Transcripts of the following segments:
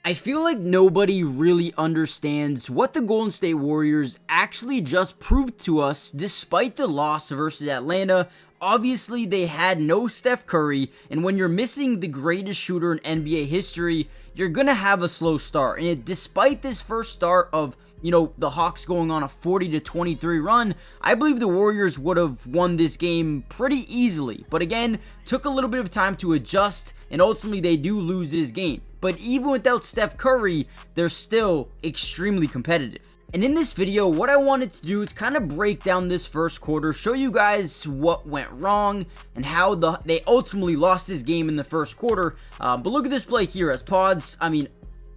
I feel like nobody really understands what the Golden State Warriors actually just proved to us despite the loss versus Atlanta. Obviously, they had no Steph Curry, and when you're missing the greatest shooter in NBA history, you're gonna have a slow start. And despite this first start of the Hawks going on a 40-23 run, I believe the Warriors would have won this game pretty easily. But again, took a little bit of time to adjust, and ultimately they do lose this game. But even without Steph Curry, they're still extremely competitive. And in this video, what I wanted to do is kind of break down this first quarter, show you guys what went wrong and how they ultimately lost this game in the first quarter. But look at this play here as Pods,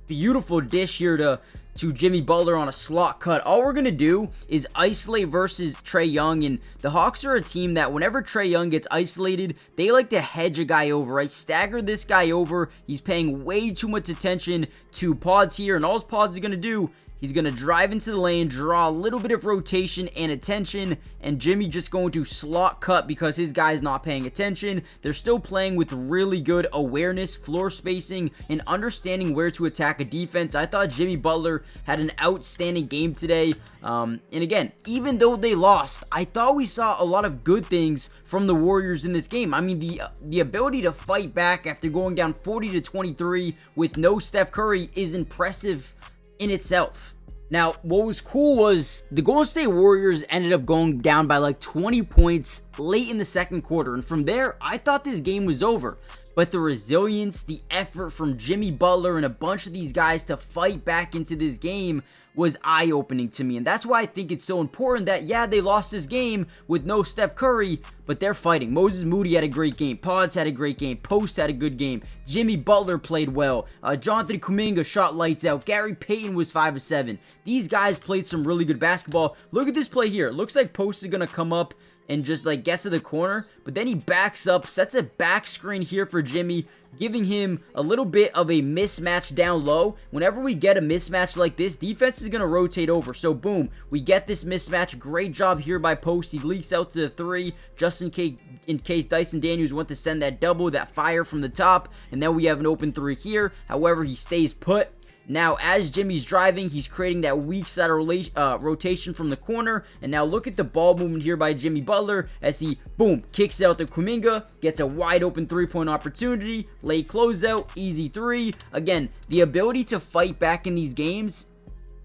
beautiful dish here to Jimmy Butler on a slot cut. All we're going to do is isolate versus Trae Young, and the Hawks are a team that whenever Trae Young gets isolated, they like to hedge a guy over, right? Stagger this guy over. He's paying way too much attention to Pods here, and all Pods is going to do, he's going to drive into the lane, draw a little bit of rotation and attention, and Jimmy just going to slot cut because his guy's not paying attention. They're still playing with really good awareness, floor spacing, and understanding where to attack a defense. I thought Jimmy Butler had an outstanding game today. And again, even though they lost, I thought we saw a lot of good things from the Warriors in this game. The ability to fight back after going down 40-23 with no Steph Curry is impressive in itself. Now, what was cool was the Golden State Warriors ended up going down by like 20 points late in the second quarter, and from there, I thought this game was over. But the resilience, the effort from Jimmy Butler and a bunch of these guys to fight back into this game was eye-opening to me. And that's why I think it's so important that, yeah, they lost this game with no Steph Curry, but they're fighting. Moses Moody had a great game. Pods had a great game. Post had a good game. Jimmy Butler played well. Jonathan Kuminga shot lights out. Gary Payton was 5 of 7. These guys played some really good basketball. Look at this play here. It looks like Post is going to come up and just like gets to the corner, but then he backs up, sets a back screen here for Jimmy, giving him a little bit of a mismatch down low. Whenever we get a mismatch like this, defense is going to rotate over. So boom, we get this mismatch. Great job here by Post. He leaks out to the 3 just in case Dyson Daniels wants to send that double, that fire from the top, and then we have an open 3 here. However, he stays put. Now, as Jimmy's driving, he's creating that weak side rotation from the corner. And now look at the ball movement here by Jimmy Butler as he, boom, kicks out to Kuminga, gets a wide open 3-point opportunity, late closeout, easy 3. Again, the ability to fight back in these games,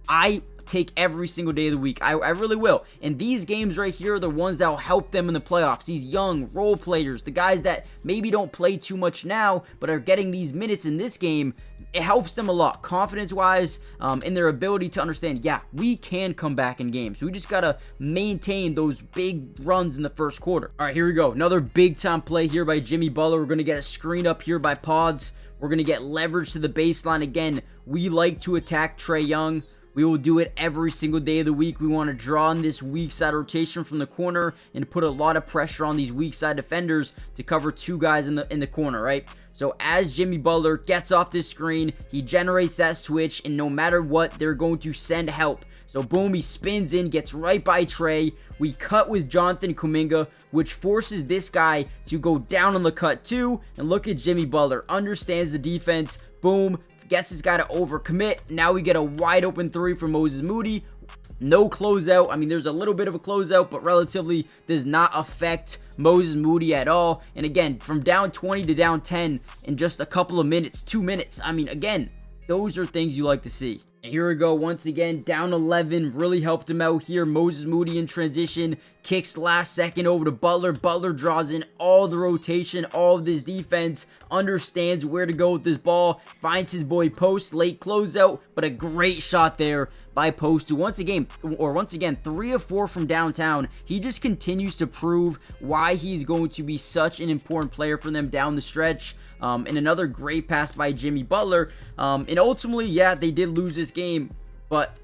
I take every single day of the week. I really will. And these games right here are the ones that will help them in the playoffs. These young role players, the guys that maybe don't play too much now, but are getting these minutes in this game, it helps them a lot, confidence-wise, in their ability to understand, yeah, we can come back in games. We just got to maintain those big runs in the first quarter. All right, here we go. Another big-time play here by Jimmy Butler. We're going to get a screen up here by Pods. We're going to get leverage to the baseline. Again, we like to attack Trae Young. We will do it every single day of the week. We want to draw in this weak side rotation from the corner and put a lot of pressure on these weak side defenders to cover 2 guys in the corner, right? So as Jimmy Butler gets off this screen, he generates that switch, and no matter what, they're going to send help. So boom, he spins in, gets right by Trae. We cut with Jonathan Kuminga, which forces this guy to go down on the cut too. And look at Jimmy Butler, understands the defense. Boom, gets this guy to overcommit. Now we get a wide open 3 from Moses Moody. No closeout. There's a little bit of a closeout, but relatively does not affect Moses Moody at all. And again, from down 20 to down 10 in just a couple of minutes, 2 minutes. Again, those are things you like to see. And here we go once again, down 11, really helped him out here. Moses Moody in transition, kicks last second over to Butler. Butler draws in all the rotation, all of this defense, understands where to go with this ball, finds his boy Post, late closeout, but a great shot there by Post, who once again 3 of 4 from downtown. He just continues to prove why he's going to be such an important player for them down the stretch. And another great pass by Jimmy Butler. And ultimately, yeah, they did lose this game, but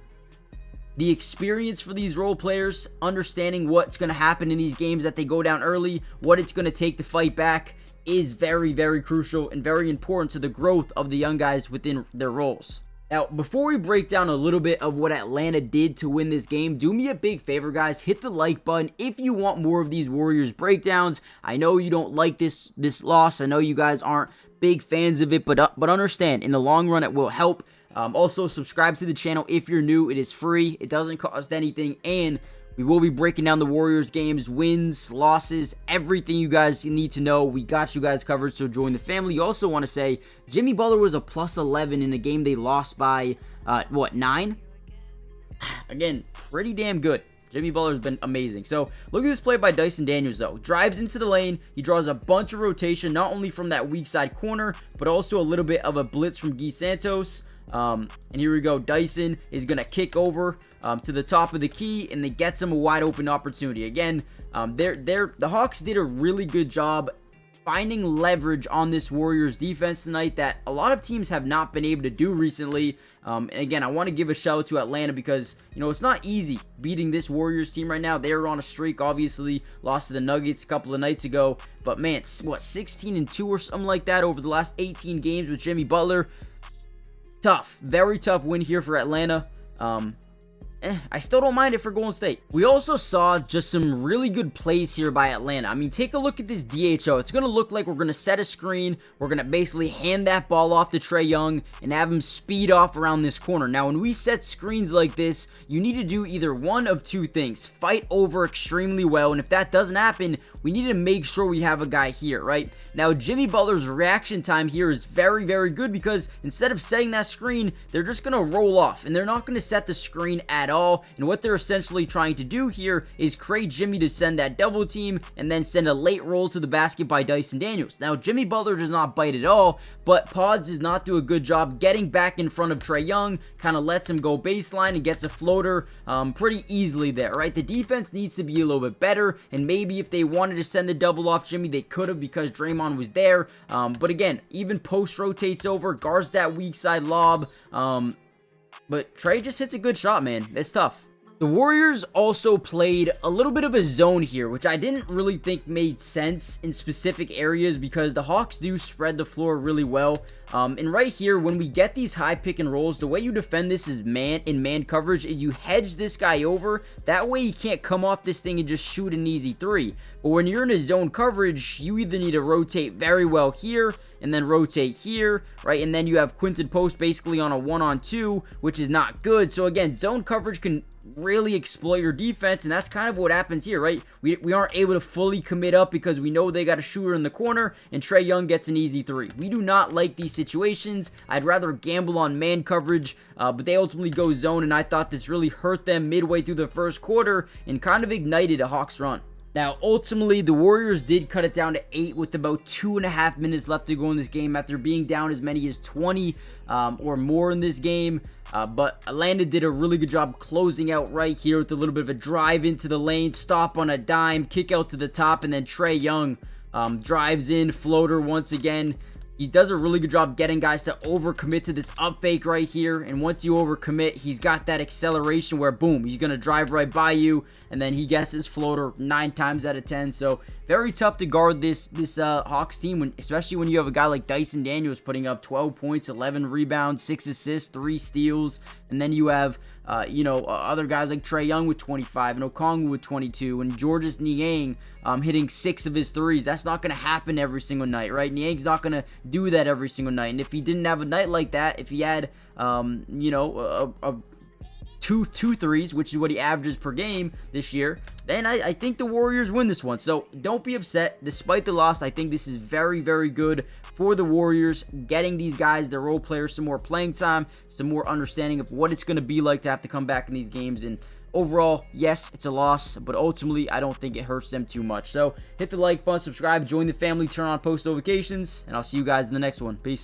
the experience for these role players, understanding what's going to happen in these games that they go down early, what it's going to take to fight back, is very, very crucial and very important to the growth of the young guys within their roles. Now, before we break down a little bit of what Atlanta did to win this game, do me a big favor, guys. Hit the like button if you want more of these Warriors breakdowns. I know you don't like this loss. I know you guys aren't big fans of it, but understand, in the long run, it will help. Also, subscribe to the channel if you're new. It is free. It doesn't cost anything, and we will be breaking down the Warriors games, wins, losses, everything you guys need to know. We got you guys covered, so join the family. You also want to say Jimmy Butler was a plus 11 in a game they lost by, 9? Again, pretty damn good. Jimmy Butler's been amazing. So, look at this play by Dyson Daniels, though. Drives into the lane. He draws a bunch of rotation, not only from that weak side corner, but also a little bit of a blitz from Guy Santos. And here we go. Dyson is going to kick over to the top of the key, and they gets him a wide open opportunity. Again, the Hawks did a really good job finding leverage on this Warriors defense tonight that a lot of teams have not been able to do recently. And again, I want to give a shout out to Atlanta because, you know, it's not easy beating this Warriors team right now. They're on a streak, obviously, lost to the Nuggets a couple of nights ago. But man, what, 16-2 or something like that over the last 18 games with Jimmy Butler? Tough, very tough win here for Atlanta. I still don't mind it for Golden State. We also saw just some really good plays here by Atlanta. I mean, take a look at this DHO. It's going to look like we're going to set a screen. We're going to basically hand that ball off to Trae Young and have him speed off around this corner. Now, when we set screens like this, you need to do either one of two things. Fight over extremely well, and if that doesn't happen, we need to make sure we have a guy here, right? Now, Jimmy Butler's reaction time here is very, very good because instead of setting that screen, they're just going to roll off, and they're not going to set the screen at all. And what they're essentially trying to do here is create Jimmy to send that double team and then send a late roll to the basket by Dyson Daniels. Now, Jimmy Butler does not bite at all, but Pods does not do a good job getting back in front of Trae Young, kind of lets him go baseline and gets a floater pretty easily there, right? The defense needs to be a little bit better, and maybe if they wanted to send the double off Jimmy, they could have because Draymond was there. But again, even post rotates over, guards that weak side lob. But Trae just hits a good shot, man. It's tough. The Warriors also played a little bit of a zone here, which I didn't really think made sense in specific areas because the Hawks do spread the floor really well. And right here, when we get these high pick and rolls, the way you defend this is man coverage is you hedge this guy over. That way he can't come off this thing and just shoot an easy three. But when you're in a zone coverage, you either need to rotate very well here and then rotate here, right? And then you have Quinton Post basically on a 1-on-2, which is not good. So again, zone coverage can really exploit your defense, and that's kind of what happens here, right? We aren't able to fully commit up because we know they got a shooter in the corner, and Trae Young gets an easy three. We do not like these situations. I'd rather gamble on man coverage, but they ultimately go zone, and I thought this really hurt them midway through the first quarter and kind of ignited a Hawks run. Now, ultimately, the Warriors did cut it down to 8 with about 2.5 minutes left to go in this game after being down as many as 20 or more in this game. But Atlanta did a really good job closing out right here with a little bit of a drive into the lane, stop on a dime, kick out to the top, and then Trae Young drives in, floater once again. He does a really good job getting guys to overcommit to this up fake right here. And once you overcommit, he's got that acceleration where, boom, he's going to drive right by you. And then he gets his floater 9 times out of 10. So very tough to guard this Hawks team, especially when you have a guy like Dyson Daniels putting up 12 points, 11 rebounds, 6 assists, 3 steals. And then you have, other guys like Trae Young with 25 and Okongwu with 22 and Georges Niang hitting 6 of his threes. That's not going to happen every single night, right? Niang's not going to do that every single night. And if he didn't have a night like that, if he had, two threes, which is what he averages per game this year, then I think the Warriors win this one. So don't be upset. Despite the loss, I think this is very, very good for the Warriors, getting these guys, their role players, some more playing time, some more understanding of what it's going to be like to have to come back in these games. And overall, yes, it's a loss, but ultimately, I don't think it hurts them too much. So hit the like button, subscribe, join the family, turn on post notifications, and I'll see you guys in the next one. Peace.